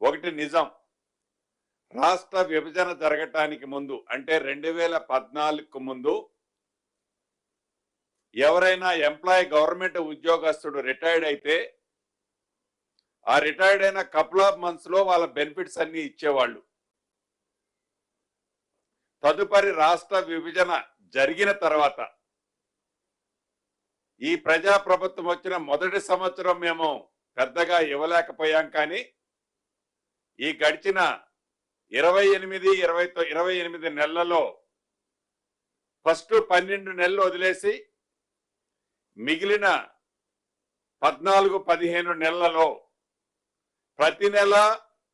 ఒకటి నిజం, రాష్ట్ర విభజన జరగటానికి ముందు అంటే 2014కు ముందు ఎవరైనా ఎంప్లాయీ గవర్నమెంట్ ఉద్యోగస్తుడు రిటైర్డ్ అయితే ఆ రిటైర్డ్ అయిన కపుల్ ఆఫ్ మంత్స్ లో వాళ్ళ బెనిఫిట్స్ అన్ని ఇచ్చేవాళ్ళు. తదుపరి రాష్ట్ర విభజన జరిగిన తర్వాత ఈ ప్రజాప్రభుత్వం వచ్చిన మొదటి సంవత్సరం మేము పెద్దగా ఇవ్వలేకపోయాం. కానీ ఈ గడిచిన 28 నెలలలో ఫస్ట్ 12 నెలలు వదిలేసి మిగిలిన 14-15 నెలలలో ప్రతి నెల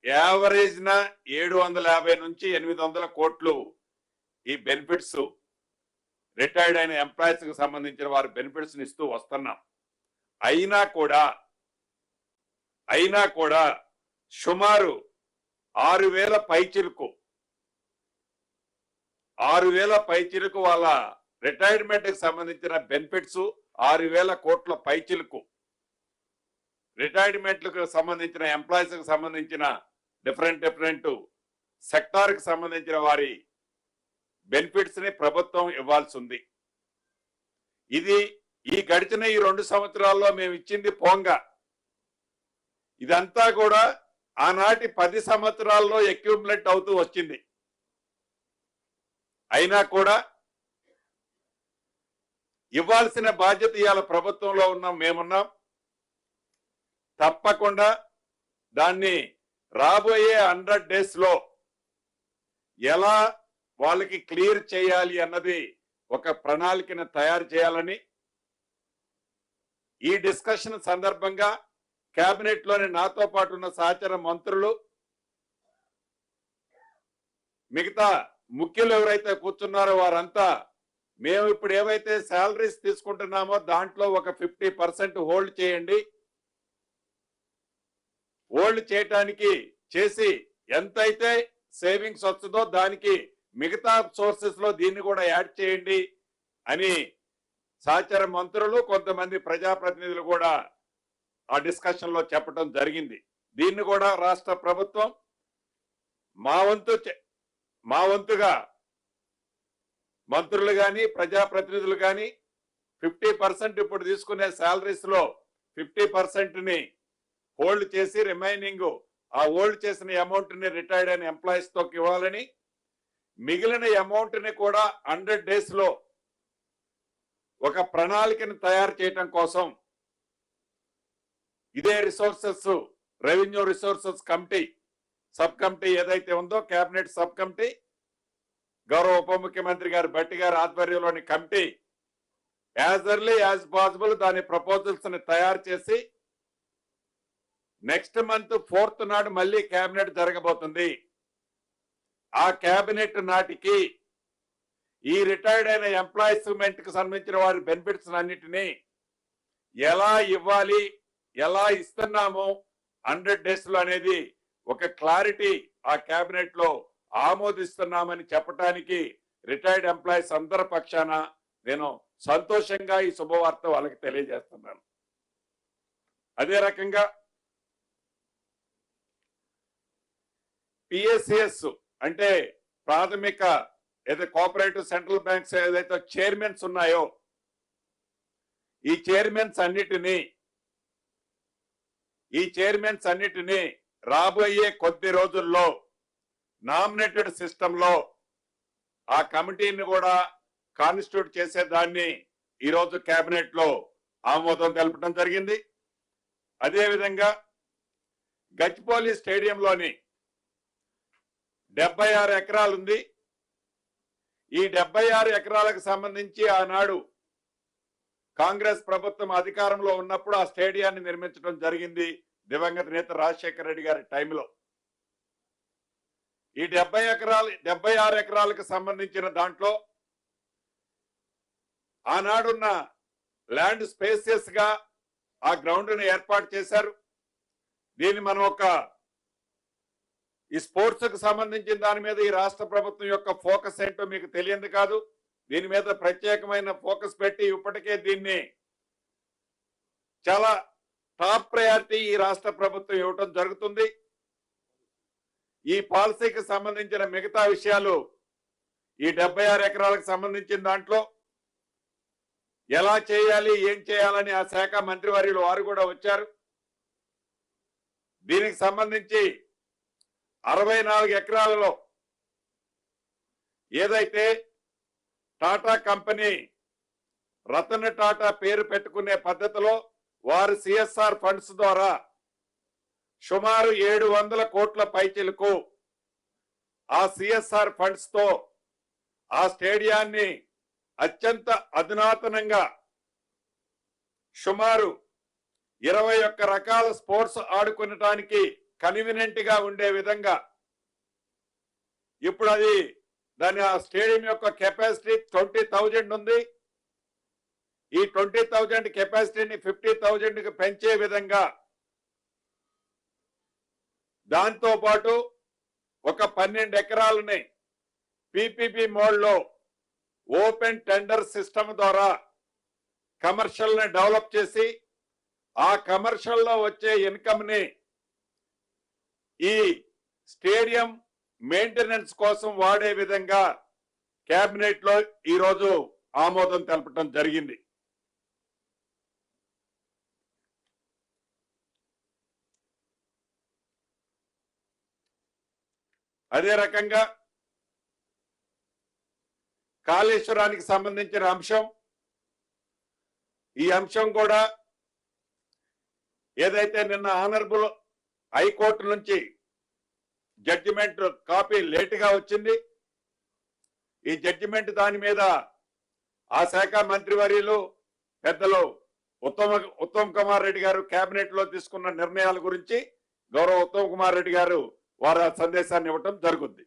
యావరేజ్న 750 నుంచి 800 కోట్లు ఈ బెనిఫిట్స్ రిటైర్డ్ అయిన ఎంప్లాయీస్ కి సంబంధించిన వారి బెనిఫిట్స్ ఇస్తూ వస్తున్నాం. అయినా కూడా సుమారు 6,000 పైచిలకు వాళ్ళ రిటైర్మెంట్ కి సంబంధించిన బెనిఫిట్స్ 6,000 కోట్ల పైచిలకు రిటైర్మెంట్లకు సంబంధించిన ఎంప్లాయీస్ కి సంబంధించిన డిఫరెంట్ సెక్టార్ కి సంబంధించిన వారి బెనిఫిట్స్ ని ప్రభుత్వం ఇవ్వాల్సి ఉంది. ఇది ఈ గడిచిన ఈ 2 సంవత్సరాల్లో మేము ఇచ్చింది పోంగా. ఇదంతా కూడా ఆనాటి 10 సంవత్సరాల్లో అక్యూములేట్ అవుతూ వచ్చింది. అయినా కూడా ఇవ్వాల్సిన బాధ్యత ఇవాళ ప్రభుత్వంలో ఉన్నాం, మేమున్నాం. తప్పకుండా దాన్ని రాబోయే 100 days లో ఎలా వాళ్ళకి క్లియర్ చేయాలి అన్నది ఒక ప్రణాళికను తయారు చేయాలని ఈ డిస్కషన్ సందర్భంగా కేబినెట్ లోని నాతో పాటు ఉన్న సహచర మంత్రులు, మిగతా ముఖ్యులు ఎవరైతే కూర్చున్నారో వారంతా మేము ఇప్పుడు ఏవైతే శాలరీస్ తీసుకుంటున్నామో దాంట్లో ఒక 50% హోల్డ్ చేయండి, హోల్డ్ చేయటానికి చేసి ఎంతైతే సేవింగ్స్ వస్తుందో దానికి మిగతా సోర్సెస్ లో దీన్ని కూడా యాడ్ చేయండి అని సహచర మంత్రులు, కొంతమంది ప్రజాప్రతినిధులు కూడా ఆ డిస్కషన్ లో చెప్పడం జరిగింది. దీన్ని కూడా రాష్ట్ర ప్రభుత్వం మా వంతుగా మంత్రులు గాని ప్రజాప్రతినిధులు గాని 50% ఇప్పుడు తీసుకునే శాలరీస్ లో 50% ని హోల్డ్ చేసి రిమైనింగ్ ఆ హోల్డ్ చేసిన అమౌంట్ ని రిటైర్డ్ అయిన ఎంప్లాయీస్ తో ఇవ్వాలని, మిగిలిన అమౌంట్ ని కూడా 100 days లో ఒక ప్రణాళికను తయారు చేయడం కోసం ఇదే resources revenue resources committee sub committee ఏదైతే ఉందో కేబినెట్ సబ్ కమిటీ, గౌరవ ఉప ముఖ్యమంత్రి గారు భట్టి గారి ఆధ్వర్యంలోని committee as early as possible దాని ప్రపోజల్స్ ని తయారు చేసి నెక్స్ట్ మంత్ 4th నాడు మళ్ళీ కేబినెట్ జరగబోతుంది. ఆ కేబినెట్ నాటికి ఈ రిటైర్డ్ అయిన ఎంప్లాయీస్మెంట్ కి సంబంధించిన వారి బెనిఫిట్స్ అన్నిటినీ ఎలా ఇవ్వాలి, ఎలా ఇస్తున్నాము 100 days లో అనేది ఒక క్లారిటీ ఆ కేబినెట్ లో ఆమోదిస్తున్నామని చెప్పడానికి రిటైర్డ్ ఎంప్లాయీస్ అందరి పక్షాన నేను సంతోషంగా ఈ శుభవార్త వాళ్ళకి తెలియజేస్తున్నాను. అదే రకంగా పిఎస్సిఎస్ అంటే ప్రాథమిక ఏదైతే కోఆపరేటివ్ సెంట్రల్ బ్యాంక్స్ ఏదైతే చైర్మన్స్ ఉన్నాయో ఈ చైర్మన్స్ అన్నిటినీ రాబోయే కొద్ది రోజుల్లో నామినేటెడ్ సిస్టమ్ లో ఆ కమిటీని కూడా కాన్స్టిట్యూట్ చేసేదాన్ని ఈరోజు కేబినెట్ లో ఆమోదం తెలపడం జరిగింది. అదేవిధంగా గచ్చిబౌలి స్టేడియంలోని 76 ఎకరాలు ఉంది. ఈ 76 ఎకరాలకు సంబంధించి ఆనాడు కాంగ్రెస్ ప్రభుత్వం అధికారంలో ఉన్నప్పుడు ఆ స్టేడియాన్ని నిర్మించడం జరిగింది దివంగత నేత రాజశేఖర రెడ్డి గారి టైంలో. ఈ 76 ఎకరాలకు సంబంధించిన దాంట్లో ఆనాడున్న ల్యాండ్ స్పేసియస్ గా ఆ గ్రౌండ్ ని ఏర్పాటు చేశారు. దీన్ని మనం ఈ స్పోర్ట్స్ కు సంబంధించిన దాని మీద ఈ రాష్ట్ర ప్రభుత్వం యొక్క ఫోకస్ ఏంటో మీకు తెలియదు కాదు. దీని మీద ప్రత్యేకమైన ఫోకస్ పెట్టి ఇప్పటికే దీన్ని చాలా టాప్ ప్రయారిటీ ఈ రాష్ట్ర ప్రభుత్వం ఇవ్వటం జరుగుతుంది. ఈ పాలసీకి సంబంధించిన మిగతా విషయాలు ఈ 76 ఎకరాలకు సంబంధించిన దాంట్లో ఎలా చేయాలి ఏం చేయాలని ఆ శాఖ మంత్రివర్యులు వారు కూడా వచ్చారు. దీనికి సంబంధించి 64 ఎకరాలలో ఏదైతే టాటా కంపెనీ రతన్ టాటా పేరు పెట్టుకునే పద్ధతిలో వారు సిఎస్ఆర్ ఫండ్స్ ద్వారా సుమారు 700 కోట్ల పైచిలకు ఆ సిఎస్ఆర్ ఫండ్స్ తో ఆ స్టేడియాన్ని అత్యంత అధునాతనంగా సుమారు 21 రకాల స్పోర్ట్స్ ఆడుకునటానికి కన్వీనియంట్ గా ఉండే విధంగా ఇప్పుడు అది దాని ఆ స్టేడియం యొక్క కెపాసిటీ 20,000 ఉంది. ఈ 20,000 కెపాసిటీని 50,000 కి పెంచే విధంగా దాంతో పాటు ఒక 12 ఎకరాలని పీపీపీ మోడ్ లో ఓపెన్ టెండర్ సిస్టమ్ ద్వారా కమర్షియల్ ని డెవలప్ చేసి ఆ కమర్షియల్ లో వచ్చే ఇన్కమ్ ని ఈ స్టేడియం మెయింటెనెన్స్ కోసం వాడే విధంగా కేబినెట్ లో ఈరోజు ఆమోదం తెలపడం జరిగింది. అదే రకంగా కాళేశ్వరానికి సంబంధించిన అంశం, ఈ అంశం కూడా ఏదైతే నిన్న ఆనరబుల్ హైకోర్టు నుంచి జడ్జిమెంట్ కాపీ లేటుగా వచ్చింది. ఈ జడ్జిమెంట్ దాని మీద ఆ శాఖ మంత్రివర్యులు పెద్దలు ఉత్తమ్ కుమార్ రెడ్డి గారు కేబినెట్ లో తీసుకున్న నిర్ణయాల గురించి గౌరవ ఉత్తమ్ కుమార్ రెడ్డి గారు వారు సందేశాన్ని ఇవ్వటం జరుగుద్ది.